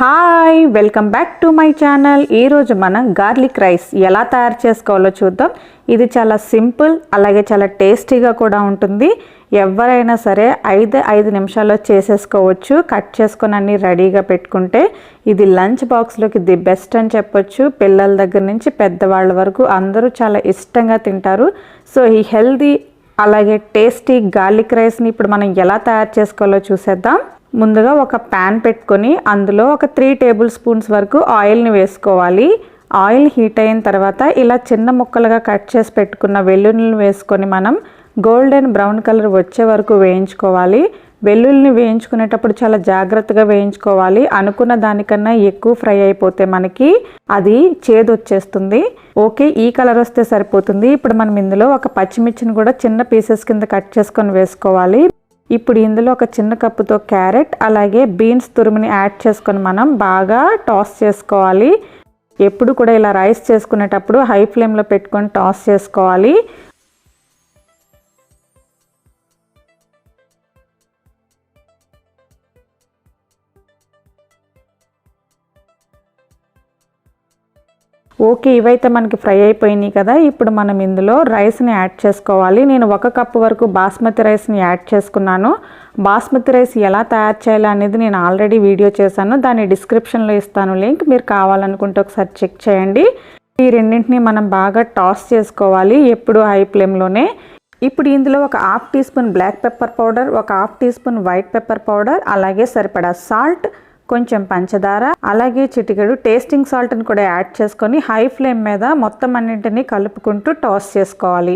Hi welcome back to my channel. ఈరోజు మనం garlic rice ఎలా తయారు చేసుకోవాలో చూద్దాం. ఇది చాలా సింపుల్, అలాగే చాలా టేస్టీగా కూడా ఉంటుంది. ఎవరైనా సరే 5 నిమిషాల్లో చేసేసుకోవచ్చు. కట్ చేసుకొని అన్నీ రెడీగా పెట్టుకుంటే ఇది లంచ్ బాక్స్లోకి ది బెస్ట్ అని చెప్పొచ్చు. పిల్లల దగ్గర నుంచి పెద్దవాళ్ళ వరకు అందరూ చాలా ఇష్టంగా తింటారు. సో ఈ హెల్దీ అలాగే టేస్టీ గార్లిక్ రైస్ని ఇప్పుడు మనం ఎలా తయారు చేసుకోవాలో చూసేద్దాం. ముందుగా ఒక ప్యాన్ పెట్టుకొని అందులో ఒక 3 టేబుల్ స్పూన్స్ వరకు ఆయిల్ని వేసుకోవాలి. ఆయిల్ హీట్ అయిన తర్వాత ఇలా చిన్న ముక్కలుగా కట్ చేసి పెట్టుకున్న వెల్లుల్లిని వేసుకొని మనం గోల్డెన్ బ్రౌన్ కలర్ వచ్చే వరకు వేయించుకోవాలి. వెల్లుల్లిని వేయించుకునేటప్పుడు చాలా జాగ్రత్తగా వేయించుకోవాలి. అనుకున్న దానికన్నా ఎక్కువ ఫ్రై అయిపోతే మనకి అది చేదు వచ్చేస్తుంది. ఓకే, ఈ కలర్ వస్తే సరిపోతుంది. ఇప్పుడు మనం ఇందులో ఒక పచ్చిమిర్చిని కూడా చిన్న పీసెస్ కింద కట్ చేసుకొని వేసుకోవాలి. ఇప్పుడు ఇందులో ఒక చిన్న కప్పుతో క్యారెట్ అలాగే బీన్స్ తురుముని యాడ్ చేసుకొని మనం బాగా టాస్ చేసుకోవాలి. ఎప్పుడు కూడా ఇలా రైస్ చేసుకునేటప్పుడు హై ఫ్లేమ్లో పెట్టుకొని టాస్ చేసుకోవాలి. ఓకే, ఇవైతే మనకి ఫ్రై అయిపోయినాయి కదా. ఇప్పుడు మనం ఇందులో రైస్ని యాడ్ చేసుకోవాలి. నేను 1 కప్పు వరకు బాస్మతి రైస్ని యాడ్ చేసుకున్నాను. బాస్మతి రైస్ ఎలా తయారు చేయాలి అనేది నేను ఆల్రెడీ వీడియో చేశాను. దాన్ని డిస్క్రిప్షన్లో ఇస్తాను లింక్. మీరు కావాలనుకుంటే ఒకసారి చెక్ చేయండి. ఈ రెండింటిని మనం బాగా టాస్ చేసుకోవాలి, ఎప్పుడు హై ఫ్లేమ్లోనే. ఇప్పుడు ఇందులో ఒక 1/2 teaspoon black pepper powder, ఒక 1/2 teaspoon white pepper powder, అలాగే సరిపడా సాల్ట్, కొంచెం పంచదార, అలాగే చిటికెడు టేస్టింగ్ సాల్ట్ని కూడా యాడ్ చేసుకొని హై ఫ్లేమ్ మీద మొత్తం అన్నింటినీ కలుపుకుంటూ టాస్ చేసుకోవాలి.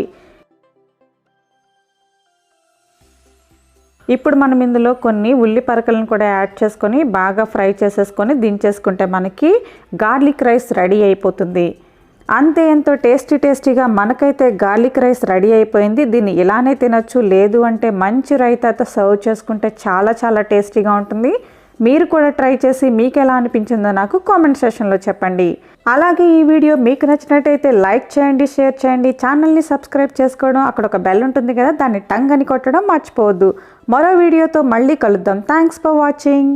ఇప్పుడు మనం ఇందులో కొన్ని ఉల్లి పరకలను కూడా యాడ్ చేసుకొని బాగా ఫ్రై చేసేసుకొని దించేసుకుంటే మనకి గార్లిక్ రైస్ రెడీ అయిపోతుంది. అంతే, ఎంతో టేస్టీగా మనకైతే గార్లిక్ రైస్ రెడీ అయిపోయింది. దీన్ని ఇలానే తినొచ్చు, లేదు అంటే మంచి రైతాతో సర్వ్ చేసుకుంటే చాలా టేస్టీగా ఉంటుంది. మీరు కూడా ట్రై చేసి మీకు ఎలా అనిపించిందో నాకు కామెంట్ సెక్షన్లో చెప్పండి. అలాగే ఈ వీడియో మీకు నచ్చినట్టయితే లైక్ చేయండి, షేర్ చేయండి. ఛానల్ని సబ్స్క్రైబ్ చేసుకోవడం, అక్కడ ఒక బెల్ ఉంటుంది కదా, దాన్ని టంగ్ అని కొట్టడం మర్చిపోవద్దు. మరో వీడియోతో మళ్ళీ కలుద్దాం. Thanks for watching.